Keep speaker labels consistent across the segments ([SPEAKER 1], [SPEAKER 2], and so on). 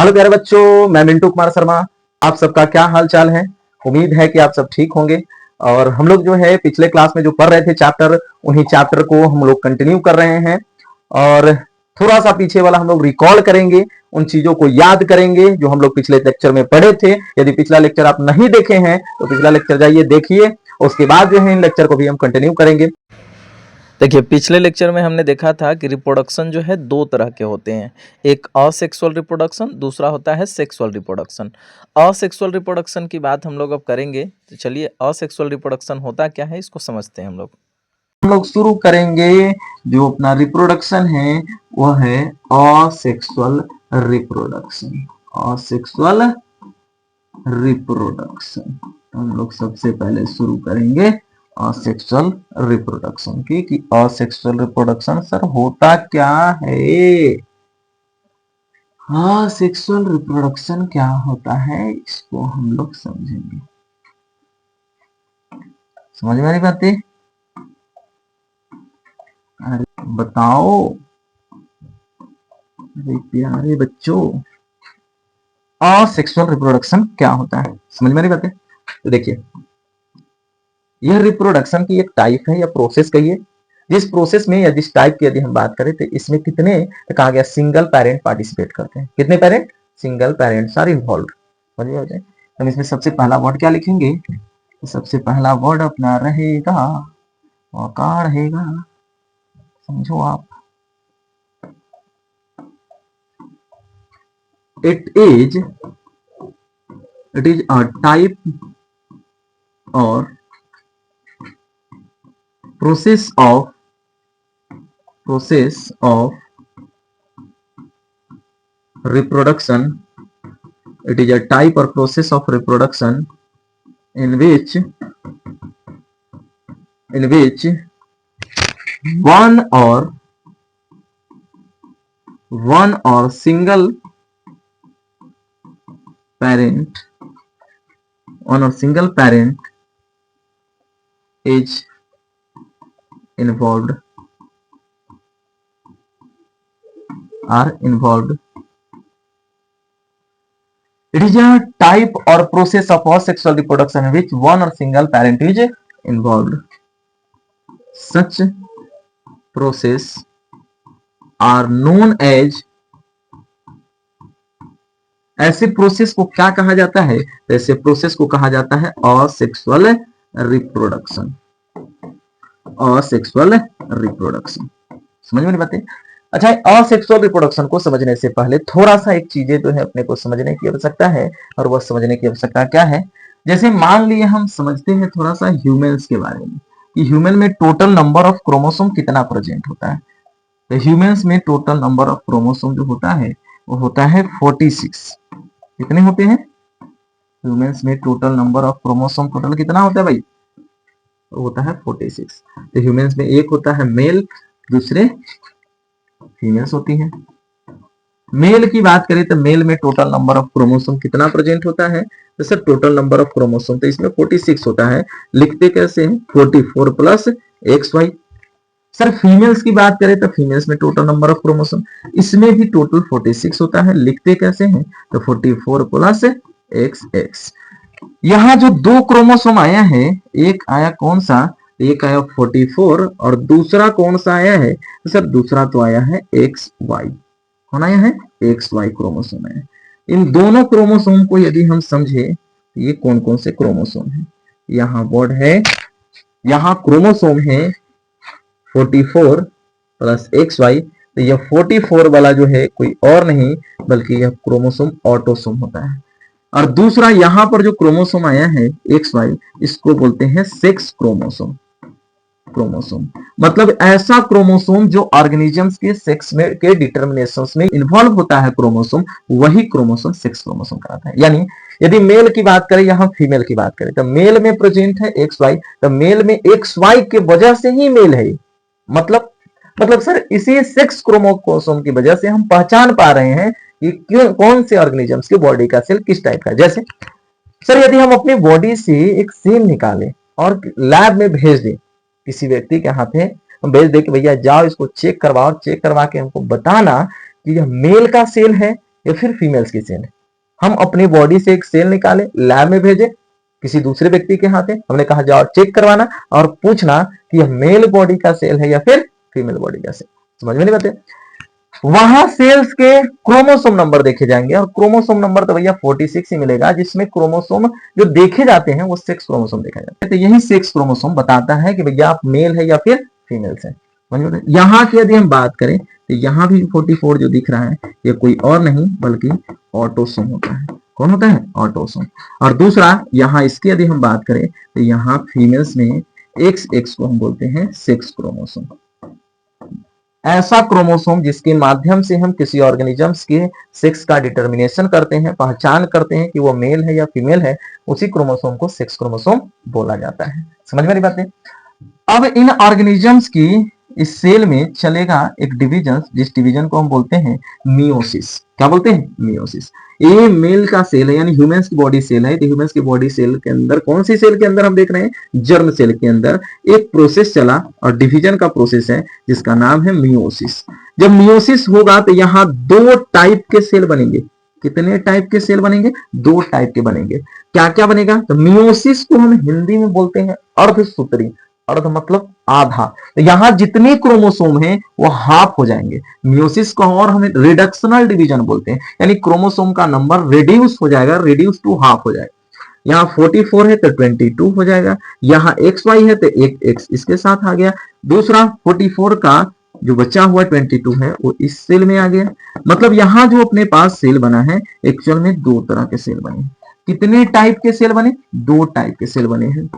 [SPEAKER 1] Hello प्यारे बच्चों, मैं मिंटू कुमार शर्मा। आप सबका क्या हाल चाल है? उम्मीद है कि आप सब ठीक होंगे। और हम लोग जो है पिछले क्लास में जो पढ़ रहे थे चैप्टर, उन्हीं चैप्टर को हम लोग कंटिन्यू कर रहे हैं। और थोड़ा सा पीछे वाला हम लोग रिकॉल करेंगे, उन चीजों को याद करेंगे जो हम लोग पिछले लेक्चर में पढ़े थे। यदि पिछला लेक्चर आप नहीं देखे हैं तो पिछला लेक्चर जाइए देखिए, उसके बाद जो है इन लेक्चर को भी हम कंटिन्यू करेंगे।
[SPEAKER 2] देखिए, पिछले लेक्चर में हमने देखा था कि रिप्रोडक्शन जो है दो तरह के होते हैं। एक असेक्सुअल रिप्रोडक्शन, दूसरा होता है सेक्सुअल रिप्रोडक्शन। असेक्सुअल रिप्रोडक्शन की बात हम लोग अब करेंगे। तो चलिए, असेक्सुअल रिप्रोडक्शन होता क्या है इसको समझते हैं हम
[SPEAKER 1] लोग शुरू करेंगे। जो अपना रिप्रोडक्शन है वह है असेक्सुअल रिप्रोडक्शन। असेक्सुअल रिप्रोडक्शन हम लोग सबसे पहले शुरू करेंगे असेक्सुअल रिप्रोडक्शन की, कि असेक्सुअल रिप्रोडक्शन सर होता क्या है। असेक्सुअल रिप्रोडक्शन क्या होता है इसको हम लोग समझेंगे। समझ में आ रही बातें? अरे बताओ अरे प्यारे बच्चों, असेक्सुअल रिप्रोडक्शन क्या होता है, समझ में आ रही बातें? तो देखिए, यह रिप्रोडक्शन की एक टाइप है या प्रोसेस कहिए, जिस प्रोसेस में या जिस टाइप की यदि हम बात करें तो इसमें कितने, तो कहा गया सिंगल पेरेंट पार्टिसिपेट करते हैं। कितने parent? Single parents are involve. समझिए, हम इसमें सबसे पहला वर्ड क्या लिखेंगे? तो सबसे पहला वर्ड अपना रहेगा, और क्या रहेगा समझो आप। इट इज अ टाइप और process of reproduction. It is a type or process of reproduction in which one or single parent is involved. It is a type or process of asexual reproduction in which one or single parent is involved. Such process are known as, ऐसे process को क्या कहा जाता है? ऐसे process को कहा जाता है असेक्सुअल रिप्रोडक्शन। असेक्सुअल रिप्रोडक्शन, समझ में नहीं बातें? अच्छा, असेक्सुअल रिप्रोडक्शन को समझने से पहले थोड़ा सा एक चीजें तो है अपने को समझने की आवश्यकता है। और वह समझने की आवश्यकता क्या है? जैसे मान लिए हम समझते हैं थोड़ा सा ह्यूमंस के बारे में, कि ह्यूमन में टोटल नंबर ऑफ क्रोमोसोम कितना प्रेजेंट होता है। तो ह्यूमंस में टोटल नंबर ऑफ क्रोमोसोम जो होता है वो होता है 46। कितने होते हैं ह्यूमंस में? Total number of chromosome total कितना होता है भाई? वो होता है 46। तो ह्यूमंस में एक होता है मेल, दूसरे फीमेल्स होती हैं। मेल की बात करें तो मेल में टोटल नंबर ऑफ क्रोमोसोम कितना प्रेजेंट होता है? तो sir total number of chromosome तो इसमें 46 होता है। लिखते कैसे हैं? 44 प्लस XY। सर फीमेल्स की बात करें तो फीमेल्स में टोटल नंबर ऑफ क्रोमोसोम, इसमें भी टोटल 46 होता है। लिखते कैसे हैं? तो 44 प्लस XX। यहाँ जो दो क्रोमोसोम आया है, एक आया कौन सा? एक आया 44 और दूसरा कौन सा आया है? तो सर दूसरा तो आया है XY। कौन आया है? XY क्रोमोसोम है। इन दोनों क्रोमोसोम को यदि हम समझे तो ये कौन कौन से क्रोमोसोम है? यहाँ वर्ड है, यहाँ क्रोमोसोम है 44 प्लस XY। तो यह 44 वाला जो है कोई और नहीं बल्कि यह क्रोमोसोम ऑटोसोम होता है। और दूसरा यहाँ पर जो क्रोमोसोम आया है XY, इसको बोलते हैं सेक्स क्रोमोसोम। मतलब ऐसा क्रोमोसोम जो ऑर्गेनिजम्स के सेक्स में के डिटरमिनेशंस में इन्वॉल्व होता है क्रोमोसोम, वही क्रोमोसोम सेक्स क्रोमोसोम कहलाता है। यानी यदि मेल की बात करें, यहाँ फीमेल की बात करें, तो मेल में प्रेजेंट है XY, तो मेल में XY के वजह से ही मेल है। मतलब सर इसी सेक्स क्रोमोसोम की वजह से हम पहचान पा रहे हैं कि क्यों कौन से ऑर्गेनिजम्स की बॉडी का सेल किस टाइप का। जैसे सर यदि हम अपनी बॉडी से एक सेल निकालें और लैब में भेज दें, किसी व्यक्ति के हाथ में हम भेज दें कि भैया जाओ इसको चेक करवाओ, चेक करवा के हमको बताना कि यह मेल का सेल है या फिर फीमेल्स की सेल है। हम अपनी बॉडी से एक सेल निकाले, लैब में भेजे किसी दूसरे व्यक्ति के हाथ है, हमने कहा जाओ चेक करवाना और पूछना कि यह मेल बॉडी का सेल है या फिर फीमेल बॉडी का सेल। समझ में नहीं बात है? वहां सेल्स के क्रोमोसोम नंबर देखे जाएंगे और क्रोमोसोम नंबर तो भैया 46 ही मिलेगा, जिसमें क्रोमोसोम जो देखे जाते हैं वो सेक्स क्रोमोसोम देखा जाता है। तो यही सेक्स क्रोमोसोम बताता है कि भैया आप मेल है या फिर फीमेल्स है। यहाँ की यदि हम बात करें तो यहाँ भी 44 जो दिख रहा है ये कोई और नहीं बल्कि ऑटोसोम होता है। कौन होता है? ऑटोसोम। और दूसरा यहाँ इसकी यदि हम बात करें तो यहाँ फीमेल्स में XX को हम बोलते हैं सेक्स क्रोमोसोम। ऐसा क्रोमोसोम जिसके माध्यम से हम किसी ऑर्गेनिजम्स के सेक्स का डिटर्मिनेशन करते हैं, पहचान करते हैं कि वो मेल है या फीमेल है, उसी क्रोमोसोम को सेक्स क्रोमोसोम बोला जाता है। समझ में आ रही बात है? अब इन ऑर्गेनिजम्स की इस सेल में चलेगा एक डिवीजन, जिस डिवीजन को हम बोलते हैं मियोसिस। क्या बोलते हैं? मियोसिस। ये मेल का सेल है यानी ह्यूमंस की बॉडी सेल है। तो ह्यूमंस की बॉडी सेल के अंदर कौन सी सेल के अंदर हम देख रहे हैं? जर्म सेल के अंदर एक प्रोसेस चला और डिवीजन का प्रोसेस है जिसका नाम है मियोसिस। जब मियोसिस होगा तो यहाँ 2 टाइप के सेल बनेंगे। कितने टाइप के सेल बनेंगे? 2 टाइप के बनेंगे। क्या क्या बनेगा? तो मियोसिस को हम हिंदी में बोलते हैं अर्धसूत्री। अर्ध मतलब आधा। तो यहां जितने क्रोमोसोम हैं वो हाफ हो जाएंगे। मियोसिस को और हमें रिडक्शनल डिवीजन बोलते हैं, यानी क्रोमोसोम का नंबर रिड्यूस हो जाएगा, रिड्यूस टू हाफ हो जाएगा। यहाँ 44 है तो 22 हो जाएगा। यहाँ XY है तो एक X इसके साथ आ गया। दूसरा 44 का जो बचा हुआ 22 है वो इस सेल में आ गया। मतलब यहाँ जो अपने पास सेल बना है एक्चुअल में 2 तरह के सेल बने। कितने टाइप के सेल बने? 2 टाइप के सेल बने हैं।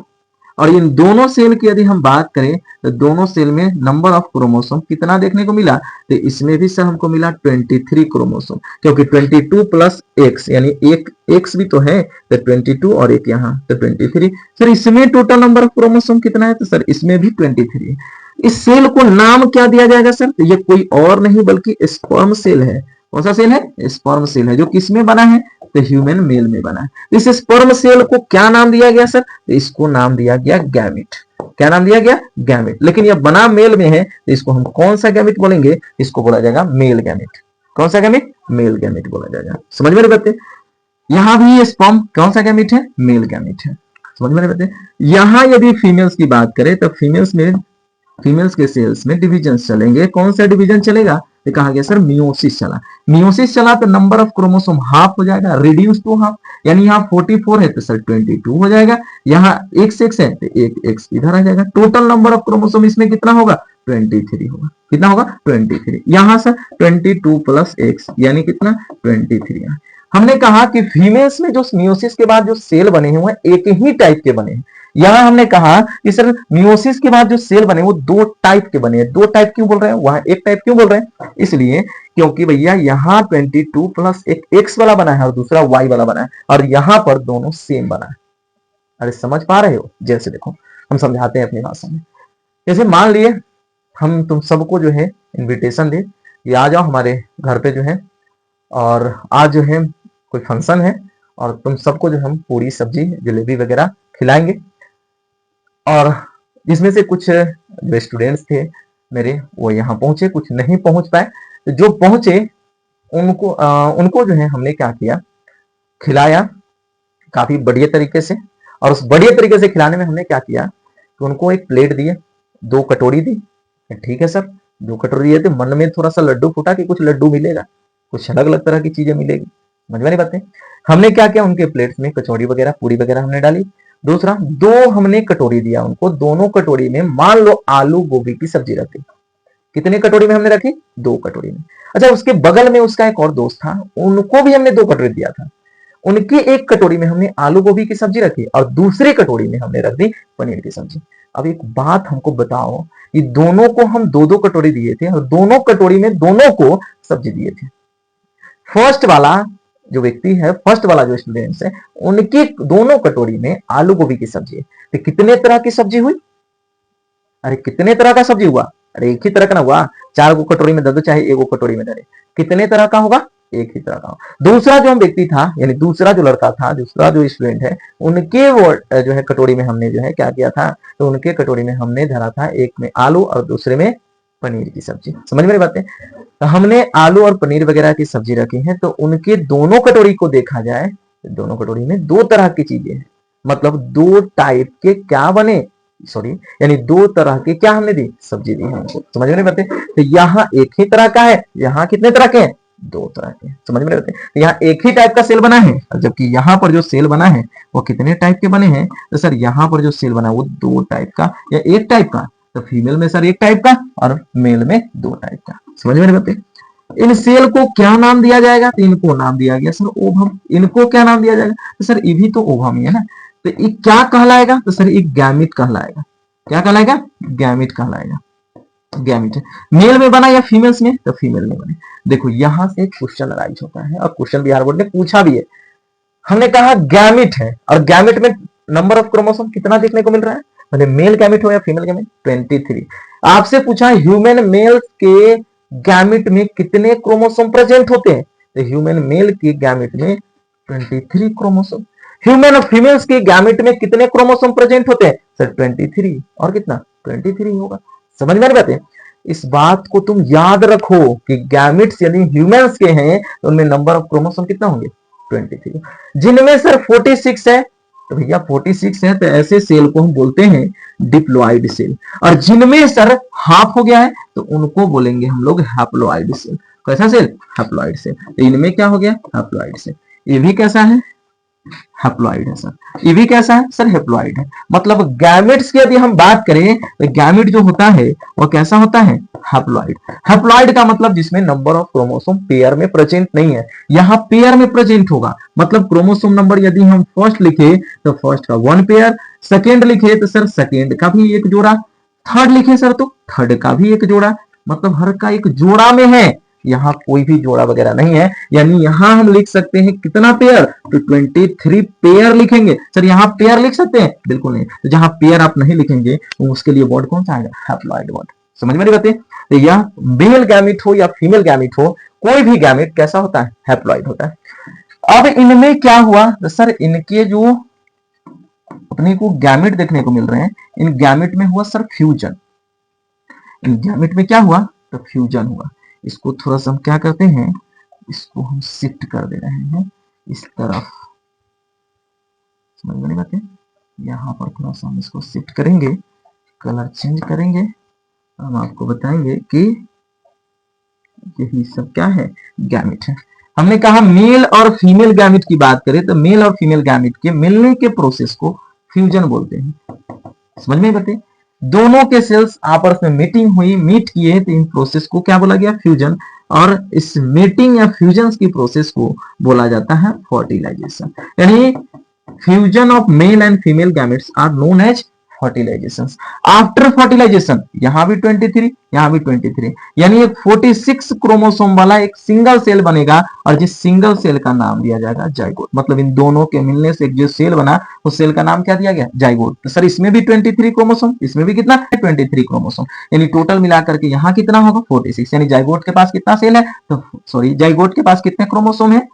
[SPEAKER 1] और इन दोनों सेल की यदि हम बात करें तो दोनों सेल में नंबर ऑफ क्रोमोसोम कितना देखने को मिला? तो इसमें भी सर हमको मिला 23 क्रोमोसोम, क्योंकि 22 प्लस X यानी एक X भी तो है, तो 22 और एक यहाँ तो 23। सर इसमें टोटल नंबर ऑफ क्रोमोसोम कितना है? तो सर इसमें भी 23 है। इस सेल को नाम क्या दिया जाएगा सर? तो ये कोई और नहीं बल्कि स्पर्म सेल है। कौन सा सेल है? स्पर्म सेल है। जो किसमें बना है? तो ह्यूमन मेल में बना है। इस स्पर्म सेल को क्या नाम दिया गया सर? तो इसको नाम दिया गया गैमेट। क्या नाम दिया गया? गैमेट। लेकिन यह बना मेल में है तो इसको हम कौन सा गैमेट बोलेंगे? इसको बोला जाएगा मेल गैमेट। कौन सा गैमेट? मेल गैमेट बोला जाएगा। समझ में नहीं बात? यहां भी ये स्पर्म कौन सा गैमेट है? मेल गैमेट है। समझ में नहीं बात? यहां यदि फीमेल्स की बात करें तो फीमेल्स के सेल्स में डिवीजन चलेंगे। कौन सा डिवीजन चलेगा? तो कहा गया सर मियोसिस चला। मियोसिस चला तो नंबर ऑफ क्रोमोसोम हाफ हो जाएगा, रिड्यूस टू हाफ। यानी यहाँ 44 है तो सर 22 हो जाएगा। यहाँ XX है तो एक X इधर आ जाएगा। टोटल नंबर ऑफ क्रोमोसोम इसमें कितना होगा? 23 होगा। कितना होगा? 23। यहाँ सर 22 प्लस X यानी कितना? 23। हमने कहा कि फीमेल्स में जो मियोसिस के बाद जो सेल बने हैं वो एक ही टाइप के बने हैं। यहां हमने कहा कि सर मियोसिस के बाद जो सेल बने वो 2 टाइप के बने हैं। 2 टाइप क्यों बोल रहे हैं? वहां एक टाइप क्यों बोल रहे हैं? इसलिए क्योंकि भैया यहाँ 22 प्लस एक X वाला बना है और दूसरा Y वाला बना है, और यहाँ पर दोनों सेम बना है। अरे समझ पा रहे हो? जैसे देखो हम समझाते हैं अपनी भाषा में। जैसे मान लिए हम तुम सबको जो है इन्विटेशन दे, ये आ जाओ हमारे घर पे जो है, और आज जो है कोई फंक्शन है और तुम सबको जो हम पूरी सब्जी जलेबी वगैरह खिलाएंगे। और जिसमें से कुछ जो स्टूडेंट्स थे मेरे वो यहाँ पहुंचे, कुछ नहीं पहुंच पाए। तो जो पहुंचे उनको जो है हमने क्या किया? खिलाया काफी बढ़िया तरीके से। और उस बढ़िया तरीके से खिलाने में हमने क्या किया कि उनको एक प्लेट दिए, 2 कटोरी दी। ठीक है सर, 2 कटोरी दिए थे, मन में थोड़ा सा लड्डू फूटा कि कुछ लड्डू मिलेगा, कुछ अलग अलग तरह की चीजें मिलेगी। समझ में नहीं बातें? हमने क्या किया? उनके प्लेट्स में कचौड़ी वगैरह पूरी वगैरह हमने डाली। दूसरा 2 हमने कटोरी दिया उनको, दोनों कटोरी में मान लो आलू गोभी की सब्जी रखी। कितने कटोरी में हमने रखी? 2 कटोरी में। अच्छा, उसके बगल में उसका एक और दोस्त था, उनको भी हमने 2 कटोरी दिया था। उनकी एक कटोरी में हमने आलू गोभी की सब्जी रखी और दूसरी कटोरी में हमने रख दी पनीर की सब्जी। अब एक बात हमको बताओ, ये दोनों को हम 2-2 कटोरी दिए थे और दोनों कटोरी में दोनों को सब्जी दिए थे। फर्स्ट वाला जो व्यक्ति है, फर्स्ट वाला जो स्टूडेंट्स है, उनकी दोनों कटोरी में आलू गोभी की सब्जी है। तो कितने तरह की सब्जी हुई? अरे कितने तरह का सब्जी हुआ? अरे एक ही तरह का ना हुआ। 4 कटोरी में दे, चाहे 1 कटोरी में दे, कितने तरह का होगा? एक ही तरह का। दूसरा जो हम व्यक्ति था, यानी दूसरा जो लड़का था, दूसरा जो स्टूडेंट है, उनके वो जो है कटोरी में हमने जो है क्या किया था? तो उनके कटोरी में हमने धरा था, एक में आलू और दूसरे में पनीर की सब्जी। समझ में बातें? तो हमने आलू और पनीर वगैरह की सब्जी रखी है, तो उनके दोनों कटोरी को देखा जाए तो दोनों कटोरी में दो तरह की चीजें हैं, मतलब दो टाइप के क्या बने, सॉरी यानी दो तरह के क्या हमने दी, सब्जी दी है हमको, समझ में नहीं बातें। तो यहाँ एक ही तरह का है, यहाँ कितने तरह के हैं, दो तरह के, समझ में नहीं बातें। तो यहाँ एक ही टाइप का सेल बना है, जबकि यहाँ पर जो सेल बना है वो कितने टाइप के बने हैं, तो सर यहाँ पर जो सेल बना है वो दो टाइप का या एक टाइप का, तो फीमेल में सर एक टाइप का और मेल में दो टाइप का, समझ में नहीं बातें। इन सेल को क्या नाम दिया जाएगा, तो इनको नाम दिया गया सर ओवम। इनको क्या नाम दिया जाएगा, तो सर ये भी तो ओवम ही है ना, तो ये क्या कहलाएगा, तो सर ये गैमिट कहलाएगा। क्या कहलाएगा, गैमिट कहलाएगा। गैमिट मेल में बना या फीमेल्स में, तो फीमेल में बने। देखो यहां से क्वेश्चन अराइज होता है और क्वेश्चन बिहार बोर्ड ने पूछा भी है। हमने कहा गैमिट है और गैमिट में नंबर ऑफ क्रोमोसोम कितना देखने को मिल रहा है, मतलब मेल गैमिट हो या फीमेल गैमिट, 23। आपसे पूछा ह्यूमन मेल के गैमिट में कितने क्रोमोसोम प्रेजेंट होते हैं, तो ह्यूमन मेल के गैमिट में 23 क्रोमोसोम। ह्यूमन और फीमेल्स के गैमिट में कितने क्रोमोसोम प्रेजेंट होते हैं, सर 23 और कितना 23 होगा, समझ में आ रही बात है। इस बात को तुम याद रखो कि गैमिट्स यदि ह्यूमंस के हैं तो उनमें नंबर ऑफ क्रोमोसोम कितना होंगे, 23। जिनमें सर 46 है, तो भैया 46 है तो ऐसे सेल को हम बोलते हैं डिप्लॉइड सेल, और जिनमें सर हाफ हो गया है तो उनको बोलेंगे हम लोग हैप्लॉइड सेल। कैसा सेल, हैप्लॉइड सेल। तो इनमें क्या हो गया, हैप्लॉइड सेल। ये भी कैसा है, हैप्लॉइड है सर। ये भी कैसा है सर, हैप्लॉइड है। मतलब गैमेट्स की यदि हम बात करें तो गैमेट जो होता है वो कैसा होता है, हैप्लॉइड। हैप्लॉइड का मतलब जिसमें नंबर ऑफ क्रोमोसोम पेयर में प्रेजेंट नहीं है, यहां पेयर में प्रेजेंट होगा। मतलब क्रोमोसोम नंबर यदि हम फर्स्ट लिखे तो फर्स्ट का 1 पेयर, सेकेंड लिखे तो सर सेकेंड का भी एक जोड़ा, थर्ड लिखे सर तो थर्ड का भी एक जोड़ा, मतलब हर का एक जोड़ा में है, यहाँ कोई भी जोड़ा वगैरह नहीं है। यानी यहाँ हम लिख सकते हैं कितना पेयर, तो 23 पेयर लिखेंगे। सर यहाँ पेयर लिख सकते हैं, बिल्कुल नहीं। तो जहां पेयर आप नहीं लिखेंगे तो उसके लिए वर्ड कौन सा आएगा, हैप्लॉइड वर्ड। समझ में नहीं बातें। तो यह मेल गैमिट हो या फीमेल गैमिट हो, कोई भी गैमिट कैसा होता है, हैप्लॉइड होता है। अब इनमें क्या हुआ, तो सर इनके जो अपने को गैमिट देखने को मिल रहे हैं, इन गैमिट में हुआ सर फ्यूजन। इन गैमिट में क्या हुआ, तो फ्यूजन हुआ। इसको थोड़ा सा हम क्या करते हैं, इसको हम शिफ्ट कर दे रहे हैं इस तरफ, समझ में नहीं बातें। यहाँ पर थोड़ा सा हम इसको शिफ्ट करेंगे, कलर चेंज करेंगे, हम आपको बताएंगे कि यही सब क्या है, गैमिट है। हमने कहा मेल और फीमेल गैमिट की बात करें तो मेल और फीमेल गैमिट के मिलने के प्रोसेस को फ्यूजन बोलते हैं। समझ में बातें। दोनों के सेल्स आपस में मीटिंग हुई, मीट किए, तो इन प्रोसेस को क्या बोला गया, फ्यूजन। और इस मीटिंग या फ्यूजन की प्रोसेस को बोला जाता है फर्टिलाइजेशन। यानी fusion of male and female gametes are known as fertilisation. After fertilisation यहां भी 23, यहां भी 23, यानी एक 46 क्रोमोसोम वाला एक सिंगल सेल बनेगा और जिस सिंगल सेल का नाम दिया जाएगा जाइगोट। मतलब इन दोनों के मिलने से एक जो सेल बना उस सेल का नाम क्या दिया गया, जाइगोट। तो सर इसमें भी 23 क्रोमोसोम, इसमें भी कितना है, 23 क्रोमोसोम। यानी टोटल मिलाकर के यहाँ कितना होगा, 46। यानी जाइगोट के पास कितना सेल है, तो सॉरी जाइगोट के पास कितने क्रोमोसोम है,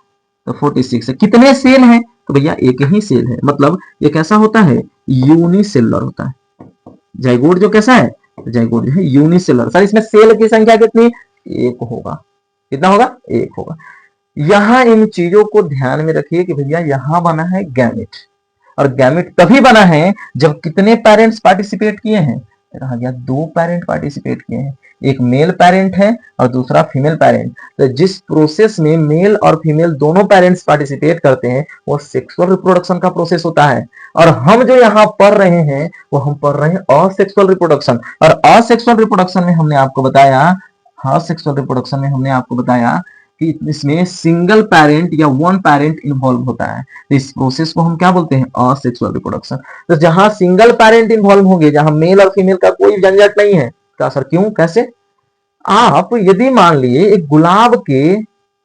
[SPEAKER 1] तो 46 है। कितने सेल हैं, तो भैया एक ही सेल है। मतलब ये कैसा होता है, यूनिसेलुलर होता है। जाइगोट जो कैसा है, जाइगोट जो है यूनिसेलुलर। सर इसमें सेल की संख्या कितनी, एक होगा। कितना होगा, एक होगा। यहां इन चीजों को ध्यान में रखिए कि भैया यहां बना है गैमेट, और गैमेट तभी बना है जब कितने पेरेंट्स पार्टिसिपेट किए हैं, रहा गया 2 पेरेंट पार्टिसिपेट किए हैं। एक मेल पेरेंट है और दूसरा फीमेल पेरेंट। तो जिस प्रोसेस में मेल और फीमेल दोनों पेरेंट्स पार्टिसिपेट करते हैं वो सेक्सुअल रिप्रोडक्शन का प्रोसेस होता है। और हम जो यहाँ पढ़ रहे हैं वो हम पढ़ रहे हैं असेक्सुअल रिप्रोडक्शन। और असेक्सुअल रिप्रोडक्शन में हमने आपको बताया, असेक्सुअल रिप्रोडक्शन में हमने आपको बताया कि इसमें सिंगल पेरेंट या वन पेरेंट इन्वॉल्व होता है। तो इस प्रोसेस को हम क्या बोलते हैं, असेक्सुअल रिप्रोडक्शन। तो जहां सिंगल पेरेंट इन्वॉल्व होंगे, जहां मेल और फीमेल का कोई झंझट नहीं है, क्या सर क्यों, कैसे। आप यदि मान लिए एक गुलाब के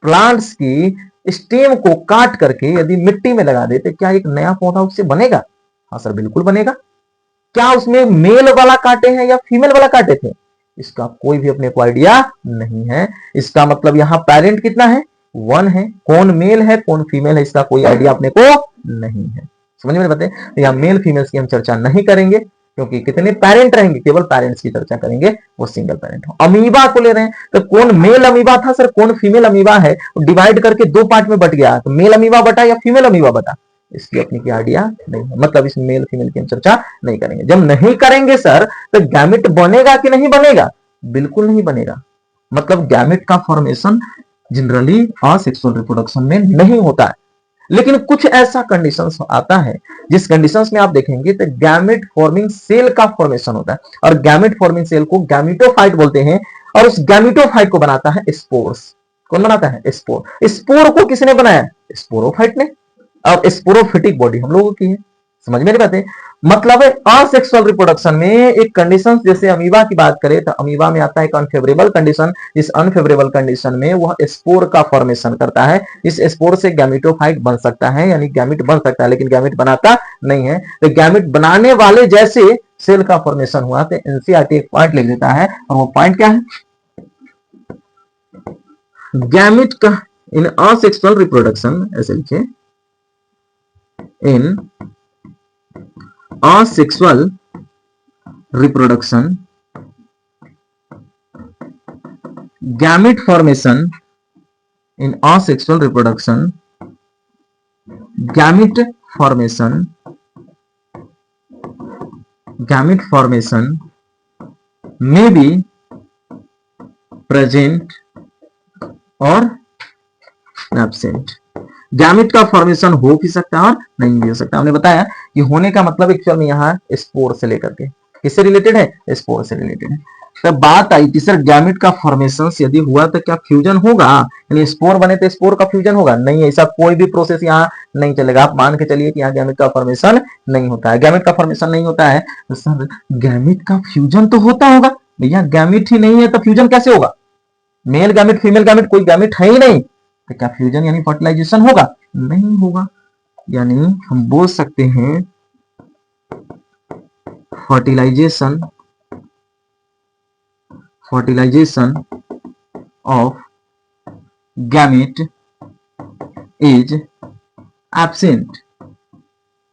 [SPEAKER 1] प्लांट्स की स्टेम को काट करके यदि मिट्टी में लगा देते, क्या एक नया पौधा उससे बनेगा, हाँ सर बिल्कुल बनेगा। क्या उसमें मेल वाला काटे हैं या फीमेल वाला काटे थे, इसका कोई भी अपने को आइडिया नहीं है। इसका मतलब यहाँ पेरेंट कितना है, 1 है। कौन मेल है कौन फीमेल है इसका कोई आइडिया अपने को नहीं है। समझ में बताए। तो यहाँ मेल फीमेल्स की हम चर्चा नहीं करेंगे। क्योंकि कितने पेरेंट रहेंगे, केवल पेरेंट्स की चर्चा करेंगे, वो सिंगल पेरेंट हो। अमीबा को ले रहे हैं तो कौन मेल अमीबा था सर, कौन फीमेल अमीबा है, डिवाइड करके दो पार्ट में बट गया, तो मेल अमीबा बटा या फीमेल अमीबा बटा, इसकी अपनी की आइडिया नहीं है, मतलब इसमें मेल फीमेल की हम चर्चा नहीं करेंगे। जब नहीं करेंगे सर तो गैमेट बनेगा कि नहीं बनेगा, बिल्कुल नहीं बनेगा। मतलब गैमेट का फॉर्मेशन जनरली असेक्सुअल रिप्रोडक्शन में नहीं होता है, लेकिन कुछ ऐसा कंडीशंस आता है जिस कंडीशंस में आप देखेंगे तो गैमेट फॉर्मिंग सेल का फॉर्मेशन होता है, और गैमेट फॉर्मिंग सेल को गैमेटोफाइट बोलते हैं, और उस गैमेटोफाइट को बनाता है स्पोर्स। कौन बनाता है, स्पोर। स्पोर को किसने बनाया, स्पोरोफाइट ने। और स्पोरोफिटिक बॉडी हम लोगों की है, समझ में नहीं बात है। मतलब असेक्सुअल रिप्रोडक्शन में एक कंडीशन, जैसे अमीबा की बात करें तो अमीबा में आता है एक अनफेवरेबल कंडीशन, इस अनफेवरेबल कंडीशन में वह स्पोर का फॉर्मेशन करता है, इस स्पोर से गैमेटोफाइट बन सकता है, यानी गैमेट बन सकता है, लेकिन गैमेट बनाता नहीं है। तो गैमेट बनाने वाले जैसे सेल का फॉर्मेशन हुआ तो एनसीईआरटी एक पॉइंट लिख देता है, और वो पॉइंट क्या है, गैमेट का इन असेक्सुअल रिप्रोडक्शन, ऐसे लिखिए, in asexual reproduction gamete formation, in asexual reproduction gamete formation may be present or absent। Gamete का फॉर्मेशन हो भी सकता है और नहीं भी हो सकता। हमने बताया कि होने का मतलब एक्चुअल में यहाँ स्पोर से लेकर के किससे रिलेटेड है, स्पोर से रिलेटेड है। तो बात आई कि सर गैमेट का फॉर्मेशन यदि हुआ तो क्या फ्यूजन होगा, यानी स्पोर बने तो स्पोर का फ्यूजन होगा, नहीं, ऐसा कोई भी प्रोसेस यहाँ नहीं चलेगा। आप मान के चलिए कि यहाँ गैमेट का फॉर्मेशन नहीं होता है, गैमेट का फॉर्मेशन नहीं होता है तो सर गैमेट का फ्यूजन तो होता होगा। भैया गैमेट ही नहीं है तो फ्यूजन कैसे होगा, मेल गैमेट फीमेल गैमेट कोई गैमेट है ही नहीं, तो क्या फ्यूजन यानी फर्टिलाइजेशन होगा, नहीं होगा। यानी हम बोल सकते हैं fertilisation of gamete is absent.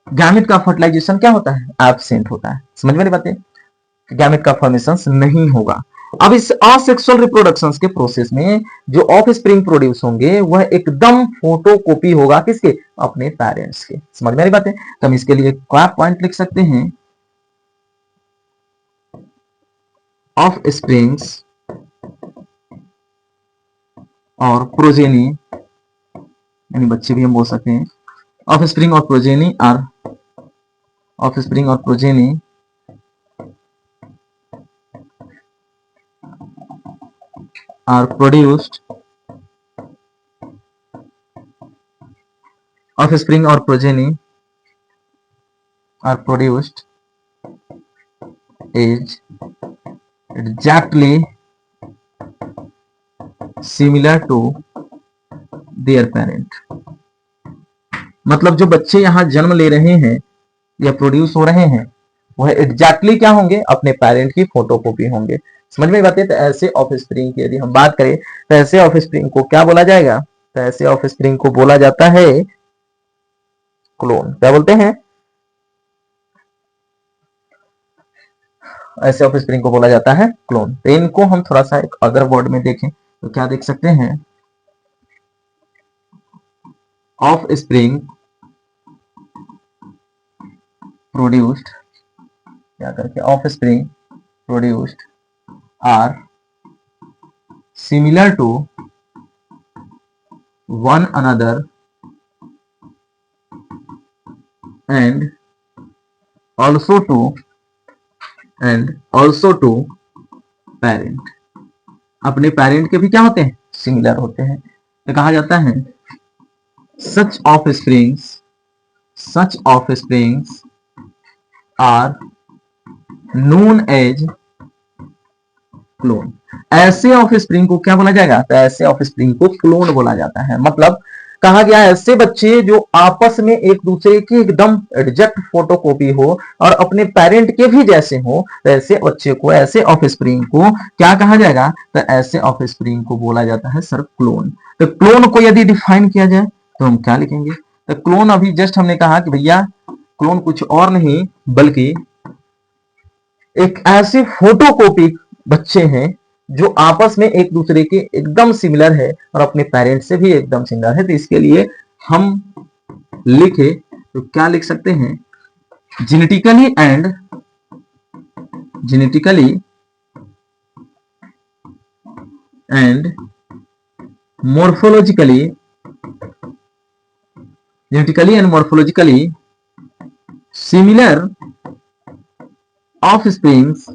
[SPEAKER 1] Gamete का फर्टिलाइजेशन क्या होता है, एब्सेंट होता है। समझ में नहीं बातें, गैमेट का फॉर्मेशन नहीं होगा। अब इस असेक्सुअल रिप्रोडक्शंस के प्रोसेस में जो ऑफ स्प्रिंग प्रोड्यूस होंगे वह एकदम फोटोकॉपी होगा किसके, अपने पेरेंट्स के। समझ में आ रही बात है। तो हम इसके लिए क्या पॉइंट लिख सकते हैं, ऑफ स्प्रिंग्स और प्रोजेनी, यानी बच्चे भी हम बोल सकते हैं, ऑफ स्प्रिंग और प्रोजेनी आर ऑफ स्प्रिंग और progeny are produced, offspring or progeny are produced is exactly similar to their parent। मतलब जो बच्चे यहाँ जन्म ले रहे हैं या प्रोड्यूस हो रहे हैं वह एग्जैक्टली क्या होंगे, अपने पेरेंट की फोटोकॉपी होंगे। समझ में बात है। तो ऐसे ऑफस्प्रिंग की यदि हम बात करें तो ऐसे ऑफस्प्रिंग को क्या बोला जाएगा, तो ऐसे ऑफस्प्रिंग को बोला जाता है क्लोन। क्या बोलते हैं, ऐसे ऑफस्प्रिंग को बोला जाता है क्लोन। तो इनको हम थोड़ा सा एक अदर वर्ड में देखें तो क्या देख सकते हैं, ऑफस्प्रिंग प्रोड्यूस्ड, क्या करके, offspring produced are similar to one another and also to parent। अपने पेरेंट के भी क्या होते हैं, सिमिलर होते हैं। तो कहा जाता है such offsprings are known as clone. ऐसे ऑफस्प्रिंग को क्या बोला जाएगा, तो ऐसे ऑफस्प्रिंग को क्लोन बोला जाता है। मतलब कहा गया ऐसे बच्चे जो आपस में एक दूसरे की एकदम एग्जैक्ट फोटोकॉपी हो और अपने पेरेंट के भी जैसे हो, तो ऐसे बच्चे को, ऐसे ऑफस्प्रिंग को क्या कहा जाएगा, तो ऐसे ऑफस्प्रिंग को बोला जाता है सर क्लोन। तो क्लोन को यदि डिफाइन किया जाए तो हम क्या लिखेंगे, तो क्लोन अभी जस्ट हमने कहा कि भैया क्लोन कुछ और नहीं बल्कि एक ऐसे फोटोकॉपी बच्चे हैं जो आपस में एक दूसरे के एकदम सिमिलर है और अपने पेरेंट्स से भी एकदम सिमिलर है। तो इसके लिए हम लिखे तो क्या लिख सकते हैं, genetically and morphologically similar offsprings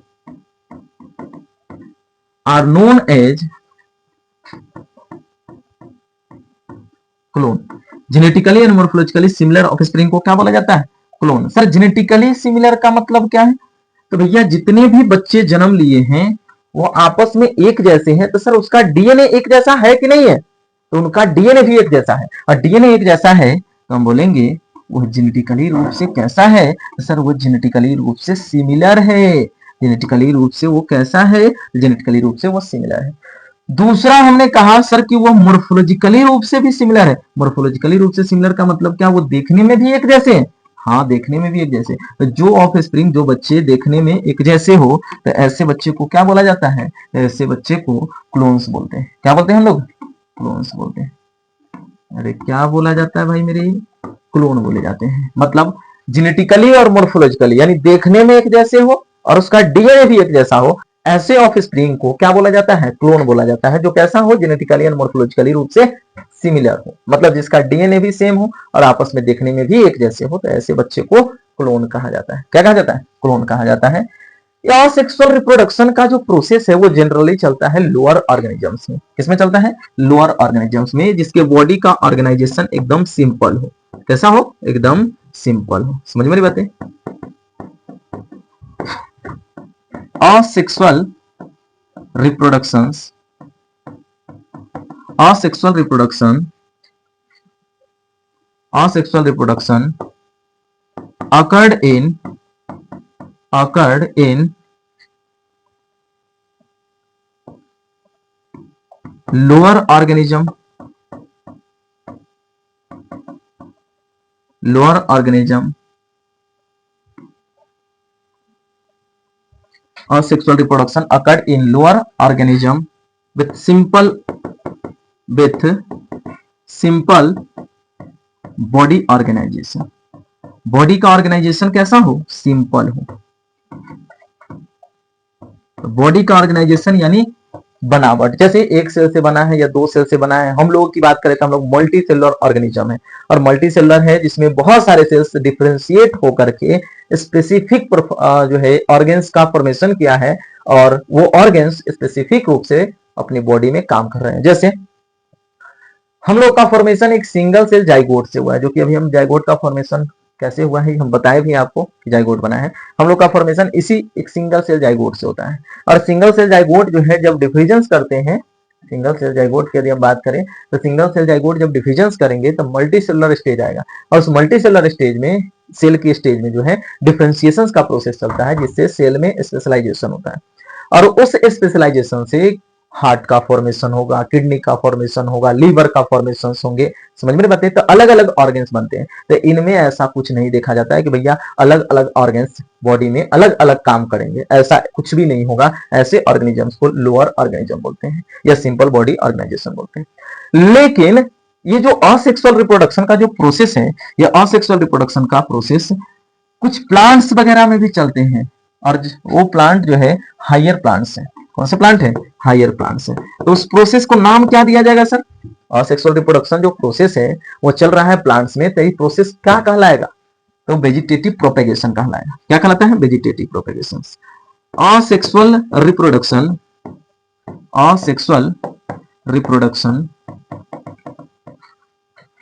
[SPEAKER 1] are known as clone. Genetically and morphologically similar offspring को क्या बोला जाता है, क्लोन। सर जेनेटिकली सिमिलर का मतलब क्या है, तो भैया जितने भी बच्चे जन्म लिए हैं वो आपस में एक जैसे हैं, तो सर उसका डीएनए एक जैसा है कि नहीं है, तो उनका डीएनए भी एक जैसा है, और डीएनए एक जैसा है तो हम बोलेंगे वो जेनेटिकली रूप से कैसा है, तो सर वो जेनेटिकली रूप से सिमिलर है। जेनेटिकली रूप से वो कैसा है, जेनेटिकली रूप से वो सिमिलर है। दूसरा हमने कहा सर कि वो मोर्फोलॉजिकली रूप से भी सिमिलर है। मोर्फोलॉजिकली रूप से सिमिलर का मतलब क्या, वो देखने में भी एक जैसे हैं। हाँ, देखने में भी एक जैसे। तो जो ऑफ स्प्रिंग, जो बच्चे देखने में एक जैसे हो, तो ऐसे बच्चे को क्या बोला जाता है, ऐसे बच्चे को क्लोन्स बोलते हैं। क्या बोलते हैं हम लोग, क्लोन्स बोलते हैं। अरे क्या बोला जाता है भाई मेरे, क्लोन बोले जाते हैं। मतलब जेनेटिकली और मोर्फोलॉजिकली यानी देखने में एक जैसे हो और उसका डीएनए भी एक जैसा हो, ऐसे ऑफ स्प्रिंग को क्या बोला जाता है, क्लोन बोला जाता है। जो कैसा हो, जेनेटिकली एंड मोर्फोलॉजिकली रूप से सिमिलर हो, मतलब जिसका डीएनए भी सेम हो और आपस में देखने में भी एक जैसे हो, तो ऐसे बच्चे को क्लोन कहा जाता है। क्या कहा जाता है, क्लोन कहा जाता है। या सेक्सुअल रिप्रोडक्शन का जो प्रोसेस है वो जनरली चलता है लोअर ऑर्गेनिजम्स में। किसमें चलता है, लोअर ऑर्गेनिजम्स में, जिसके बॉडी का ऑर्गेनाइजेशन एकदम सिंपल हो। कैसा हो, एकदम सिंपल हो। समझ में नहीं बातें। asexual reproductions asexual reproduction occurred in lower organism asexual reproduction occurred in lower organism with simple body organisation. Body का ऑर्गेनाइजेशन कैसा हो, सिंपल हो। बॉडी का ऑर्गेनाइजेशन यानी बनावट, जैसे एक सेल से बना है या दो सेल से बना है। हम लोगों की बात करें तो हम लोग मल्टी सेलुलर ऑर्गेनिज्म है, और मल्टी सेलुलर है जिसमें बहुत सारे सेल्स डिफरेंशिएट होकर के स्पेसिफिक जो है ऑर्गेन्स का फॉर्मेशन किया है, और वो ऑर्गेन्स स्पेसिफिक रूप से अपनी बॉडी में काम कर रहे हैं। जैसे हम लोग का फॉर्मेशन एक सिंगल सेल जाइगोट से हुआ है, जो कि अभी हम जाइगोट का फॉर्मेशन कैसे हुआ है हम बताए भी आपको कि जाइगोट बना है। हम लोग का फॉर्मेशन इसी एक सिंगल सेल जाइगोट से होता है। और सिंगल सेल जाइगोट जो है जब डिफिजन्स करते हैं, सिंगल सेल जाइगोट की यदि हम बात करें तो सिंगल सेल जाइगोट जब डिफिजन्स करेंगे तो मल्टी सेलुलर स्टेज आएगा, और उस मल्टी सेलुलर स्टेज में, सेल की स्टेज में जो है डिफरेंशिएशन का प्रोसेस चलता है, जिससे सेल में स्पेशलाइजेशन होता है। और उस स्पेशलाइजेशन से हार्ट का फॉर्मेशन होगा, किडनी का फॉर्मेशन होगा, लीवर का फॉर्मेशन होंगे। समझ में बातें। तो अलग अलग ऑर्गन्स बनते हैं। तो इनमें ऐसा कुछ नहीं देखा जाता है कि भैया अलग अलग ऑर्गन्स बॉडी में अलग अलग काम करेंगे, ऐसा कुछ भी नहीं होगा। ऐसे ऑर्गेनिजम्स को लोअर ऑर्गेनिज्म बोलते हैं या सिंपल बॉडी ऑर्गेनाइजेशन बोलते हैं। लेकिन ये जो असेक्सुअल रिप्रोडक्शन का जो प्रोसेस है, ये असेक्सुअल रिप्रोडक्शन का प्रोसेस कुछ प्लांट्स वगैरह में भी चलते हैं, और वो प्लांट जो है हायर प्लांट्स है। कौन से प्लांट है, हायर प्लांट्स है। तो उस प्रोसेस को नाम क्या दिया जाएगा सर, असेक्सुअल रिप्रोडक्शन जो प्रोसेस है वो चल रहा है प्लांट्स में, तो ये प्रोसेस क्या कहलाएगा, तो वेजिटेटिव प्रोपेगेशन कहलाएगा। क्या कहलाता है, vegetative propagation. Asexual reproduction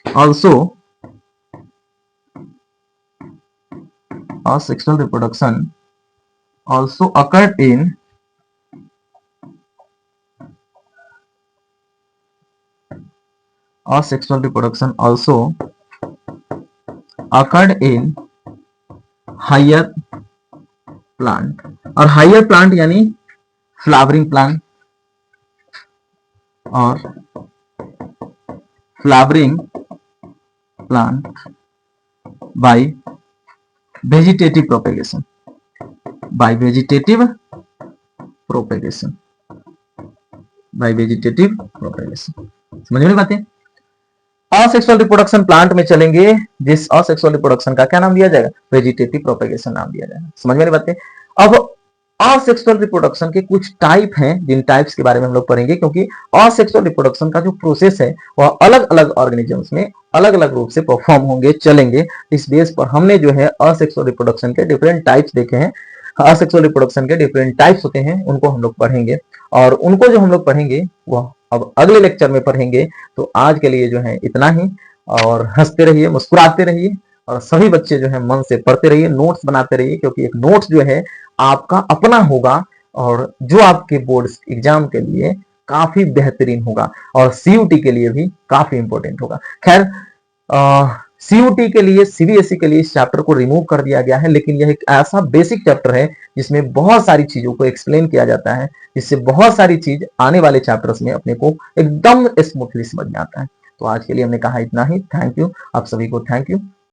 [SPEAKER 1] also asexual reproduction also occurred in asexual reproduction also occurred in higher plant। और हायर प्लांट यानी फ्लावरिंग प्लांट और flowering plant by vegetative propagation. Bye vegetative propagation, bye vegetative propagation. समझ में बातें? Asexual reproduction plant में चलेंगे, जिस asexual reproduction का क्या नाम दिया जाएगा? वेजिटेटिव प्रोपेगेशन नाम दिया जाएगा। समझ में बातें? अब असेक्सुअल रिप्रोडक्शन के कुछ टाइप हैं, जिन टाइप्स के बारे में हम लोग पढ़ेंगे, क्योंकि असेक्सुअल रिप्रोडक्शन का जो प्रोसेस है वह अलग अलग ऑर्गेनिजम्स में अलग अलग रूप से परफॉर्म होंगे, चलेंगे। इस बेस पर हमने जो है असेक्सुअल रिप्रोडक्शन के डिफरेंट टाइप्स देखे हैं। असेक्सुअल रिप्रोडक्शन के डिफरेंट टाइप्स होते हैं, उनको हम लोग पढ़ेंगे, और उनको जो हम लोग पढ़ेंगे वह अब अगले लेक्चर में पढ़ेंगे। तो आज के लिए जो है इतना ही, और हंसते रहिए, मुस्कुराते रहिए, और सभी बच्चे जो है मन से पढ़ते रहिए, नोट्स बनाते रहिए, क्योंकि एक नोट्स जो है आपका अपना होगा और जो आपके बोर्ड एग्जाम के लिए काफी बेहतरीन होगा और सीयूटी के लिए भी काफी इंपॉर्टेंट होगा। खैर, सीयूटी के लिए, सीबीएसई के लिए इस चैप्टर को रिमूव कर दिया गया है, लेकिन यह एक ऐसा बेसिक चैप्टर है जिसमें बहुत सारी चीजों को एक्सप्लेन किया जाता है, जिससे बहुत सारी चीज आने वाले चैप्टर्स में अपने को एकदम स्मूथली समझ में आता है। तो आज के लिए हमने कहा इतना ही। थैंक यू, आप सभी को थैंक यू।